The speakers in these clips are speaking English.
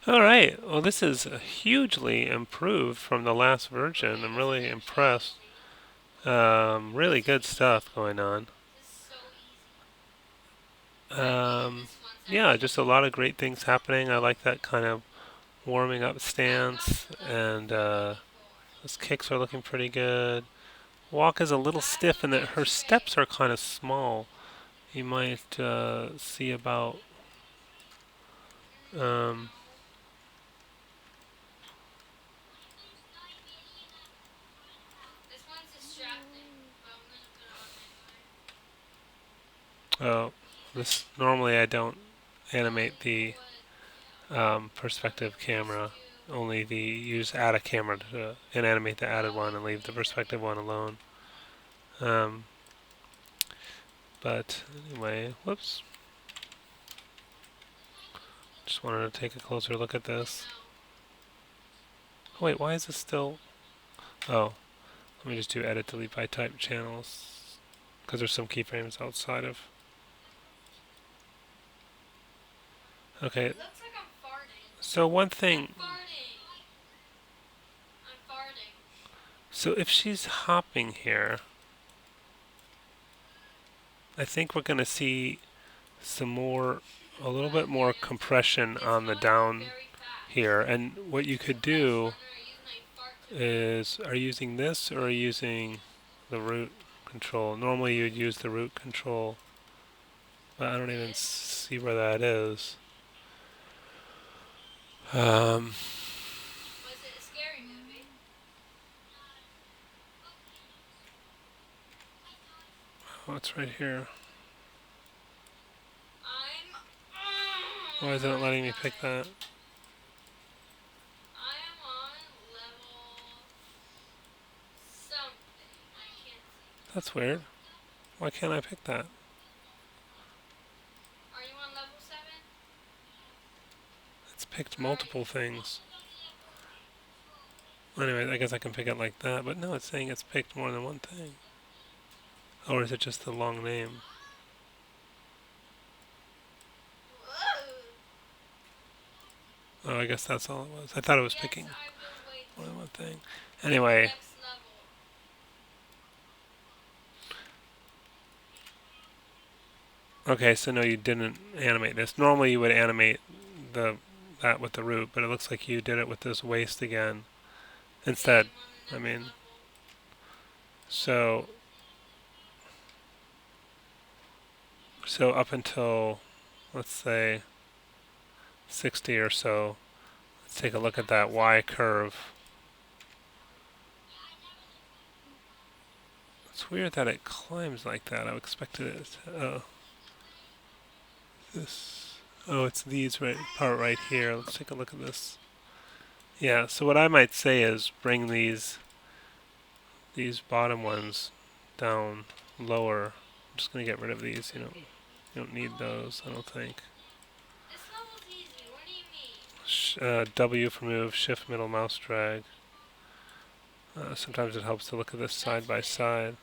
All right. Well, this is hugely improved from the last version. I'm really impressed. Really good stuff going on. Um, yeah, just a lot of great things happening. I like that kind of warming up stance, and those kicks are looking pretty good. Walk is a little stiff, and that her steps are kind of small. You might see about um, oh, this normally I don't animate the perspective camera. Only the use add a camera to animate the added one and leave the perspective one alone. Um, but anyway, whoops. Just wanted to take a closer look at this. Oh, wait, why is this still? Oh, let me just do edit delete by type channels because there's some keyframes outside of. Okay. So one thing. So if she's hopping here, I think we're going to see some more, a little bit more compression on the down here. And what you could do is, are you using this or are you using the root control? Normally you'd use the root control, but I don't even see where that is. Um, oh, it's right here. Why is it not letting me pick that? That's weird. Why can't I pick that? It's picked multiple things. Anyway, I guess I can pick it like that, but no, it's saying it's picked more than one thing. Or is it just the long name? Oh, I guess that's all it was. I thought it was picking more than one thing. Anyway, okay, so no, you didn't animate this. Normally you would animate the that with the root, but it looks like you did it with this waist again instead. I mean, so so up until let's say 60 or so, let's take a look at that Y curve. It's weird that it climbs like that. I expected it. Oh, this. Oh, it's these right part right here. Let's take a look at this. Yeah. So what I might say is bring these bottom ones down lower. I'm just gonna get rid of these. You don't need those. I don't think. W for move. Shift middle mouse drag. Sometimes it helps to look at this side by side.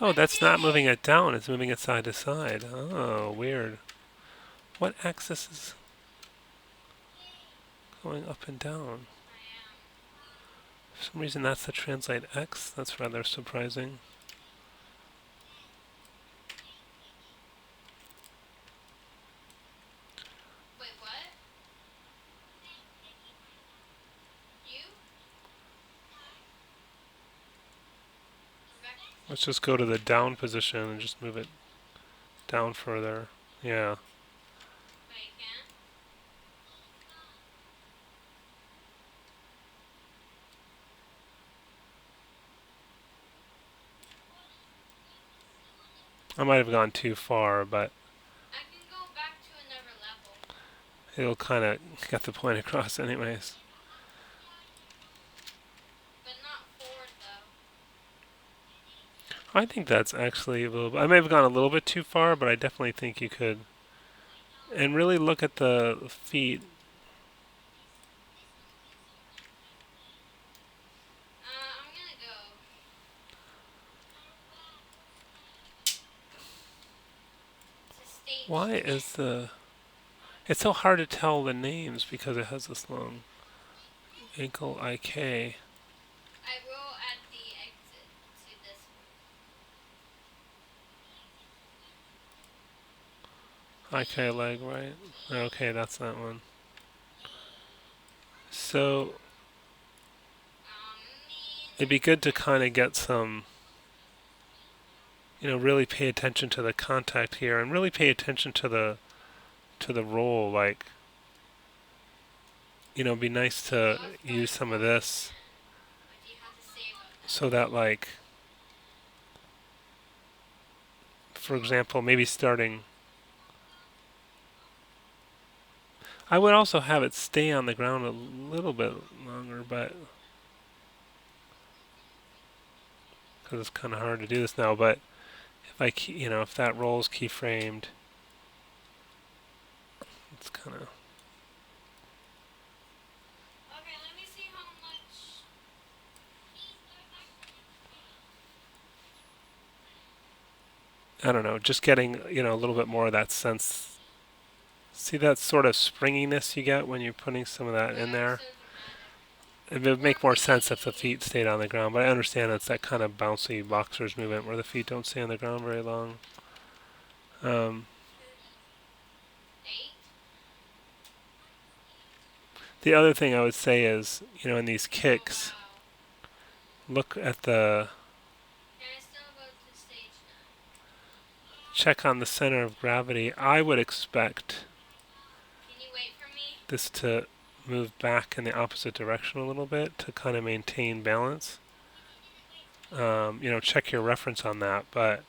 Oh, that's not moving it down. It's moving it side to side. Oh, weird. What axis is going up and down? For some reason that's the translate X. That's rather surprising. Let's just go to the down position and just move it down further. Yeah. I might have gone too far, but it'll kind of get the point across anyways. I think that's actually a little. I may have gone a little bit too far, but I definitely think you could. And really look at the feet. Why is the... It's so hard to tell the names because it has this long ankle IK. IK leg, right? Okay, that's that one. So it'd be good to kind of get some, really pay attention to the contact here and really pay attention to the roll. Like, it'd be nice to use some of this so that, like, for example, maybe starting. I would also have it stay on the ground a little bit longer, but because it's kind of hard to do this now. But if if that roll's keyframed, it's kind of. I don't know, just getting, a little bit more of that sense. See that sort of springiness you get when you're putting some of that in there? It would make more sense if the feet stayed on the ground, but I understand it's that kind of bouncy boxer's movement where the feet don't stay on the ground very long. The other thing I would say is, in these kicks, look at check on the center of gravity. I would expect this to move back in the opposite direction a little bit to kind of maintain balance. Check your reference on that, but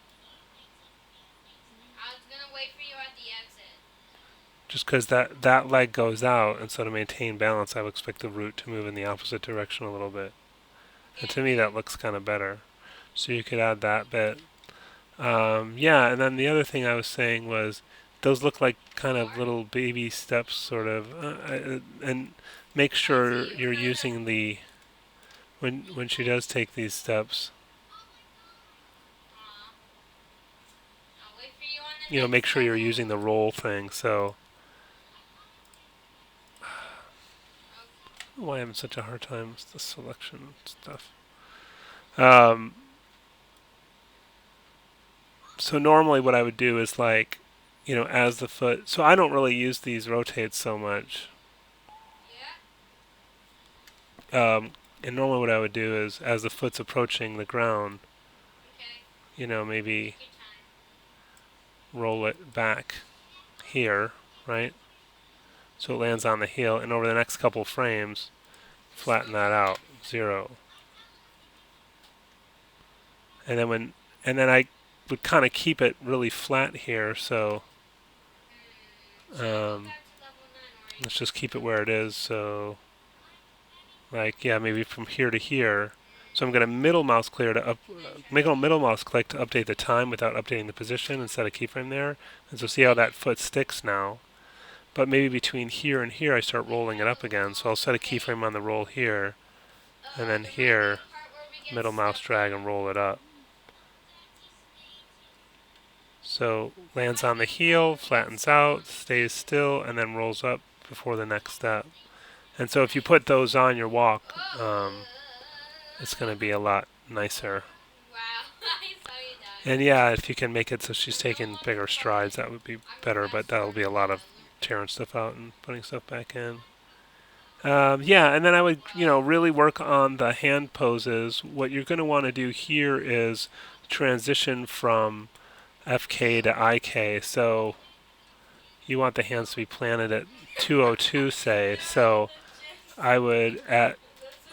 just because that leg goes out, and so to maintain balance, I would expect the root to move in the opposite direction a little bit. And to me, that looks kind of better. So you could add that bit. Yeah, and then the other thing I was saying was those look like kind of little baby steps, sort of, and make sure you're using the when she does take these steps. Make sure you're using the roll thing. So why I'm having such a hard time with the selection stuff. So normally what I would do is like, as the foot. So I don't really use these rotates so much. And normally what I would do is as the foot's approaching the ground, maybe roll it back here, right? So it lands on the heel, and over the next couple frames, flatten that out, 0. And then I would kind of keep it really flat here, so let's just keep it where it is. So, like, yeah, maybe from here to here. So I'm going to middle mouse click to update the time without updating the position and set a keyframe there. And so see how that foot sticks now. But maybe between here and here I start rolling it up again. So I'll set a keyframe on the roll here, and then here, middle mouse drag and roll it up. So lands on the heel, flattens out, stays still, and then rolls up before the next step. And so if you put those on your walk, it's going to be a lot nicer. And yeah, if you can make it so she's taking bigger strides, that would be better, but that'll be a lot of tearing stuff out and putting stuff back in. Yeah, and then I would, really work on the hand poses. What you're going to want to do here is transition from FK to IK. So you want the hands to be planted at 202, say. So I would,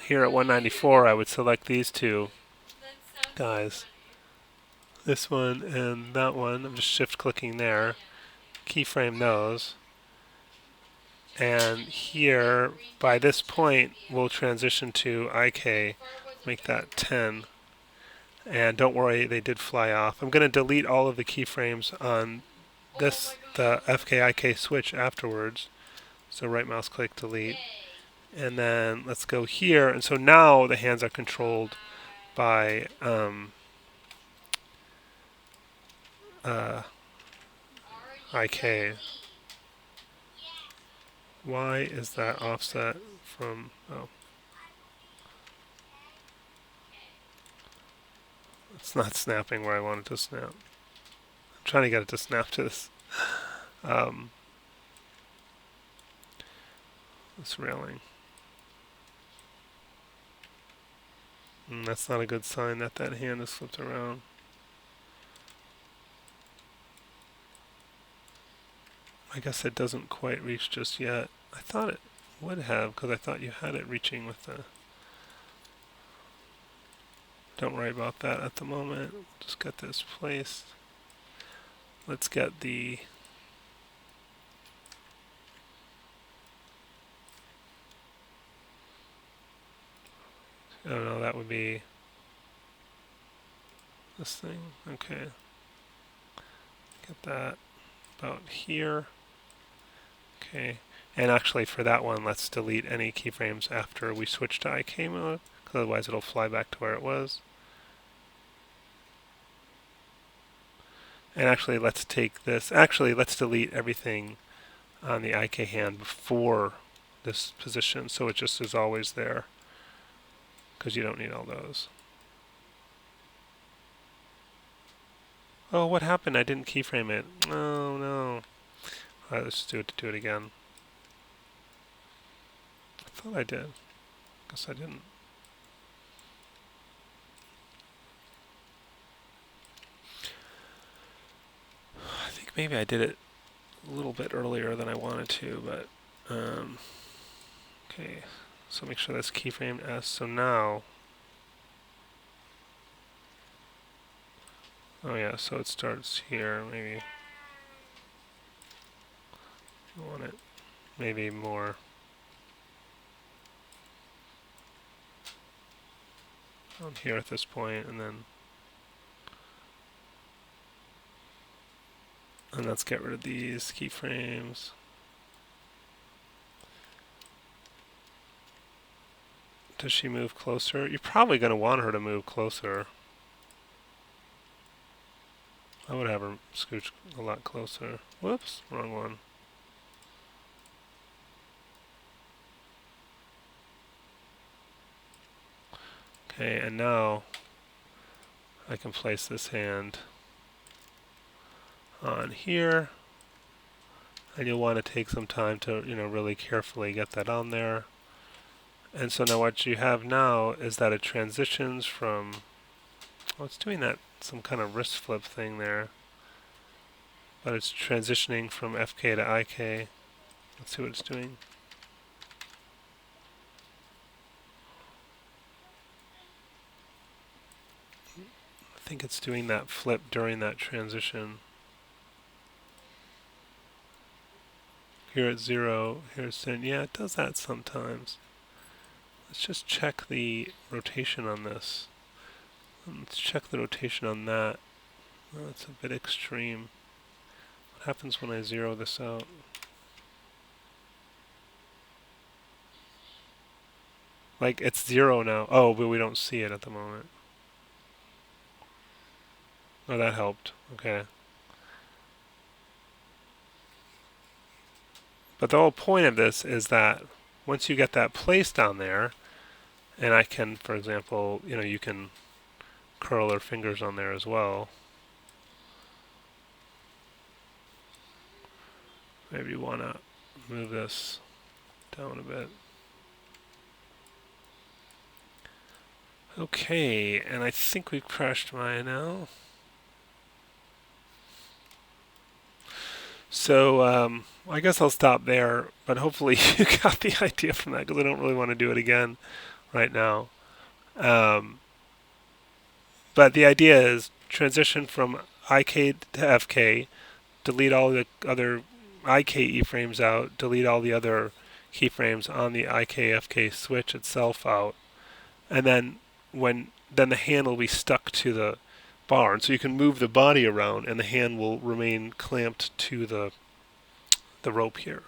here at 194, I would select these two guys. This one and that one. I'm just shift clicking there. Keyframe those. And here, by this point, we'll transition to IK, make that 10. And don't worry, they did fly off. I'm going to delete all of the keyframes on the FK-IK switch afterwards. So right mouse click, delete. And then let's go here. And so now the hands are controlled by IK. Why is that offset from, oh. It's not snapping where I want it to snap. I'm trying to get it to snap to this railing. That's not a good sign that that hand is flipped around. I guess it doesn't quite reach just yet. I thought it would have, because I thought you had it reaching with the... Don't worry about that at the moment. Just get this placed. Let's get the... I don't know, that would be this thing. Okay. Get that about here. Okay. And actually for that one, let's delete any keyframes after we switch to IK mode, because otherwise it'll fly back to where it was. And actually let's take this, actually let's delete everything on the IK hand before this position, so it just is always there, because you don't need all those. Oh, what happened? I didn't keyframe it. Oh no. Alright, let's do it again. I thought I did. Guess I didn't. I think maybe I did it a little bit earlier than I wanted to, but okay. So make sure that's keyframed S. So now, oh yeah, so it starts here. Maybe I want it maybe more on here at this point, and let's get rid of these keyframes. Does she move closer? You're probably going to want her to move closer. I would have her scooch a lot closer. Whoops, wrong one. Okay, and now I can place this hand on here, and you'll want to take some time to, really carefully get that on there. And so now what you have now is that it transitions from, well, it's doing that some kind of wrist flip thing there, but it's transitioning from FK to IK. Let's see what it's doing. I think it's doing that flip during that transition. Here at 0, here's 10. Yeah, it does that sometimes. Let's just check the rotation on this. Let's check the rotation on that. Oh, it's a bit extreme. What happens when I zero this out? Like, it's 0 now. Oh, but we don't see it at the moment. Oh, that helped. Okay. But the whole point of this is that once you get that placed down there, and I can, for example, you can curl her fingers on there as well. Maybe you want to move this down a bit. Okay, and I think we've crashed Maya now. So I guess I'll stop there, but hopefully you got the idea from that, because I don't really want to do it again right now. But the idea is transition from IK to FK, delete all the other IK frames out, delete all the other keyframes on the IK-FK switch itself out, and then then the hand will be stuck to the bar, and so you can move the body around, and the hand will remain clamped to the rope here.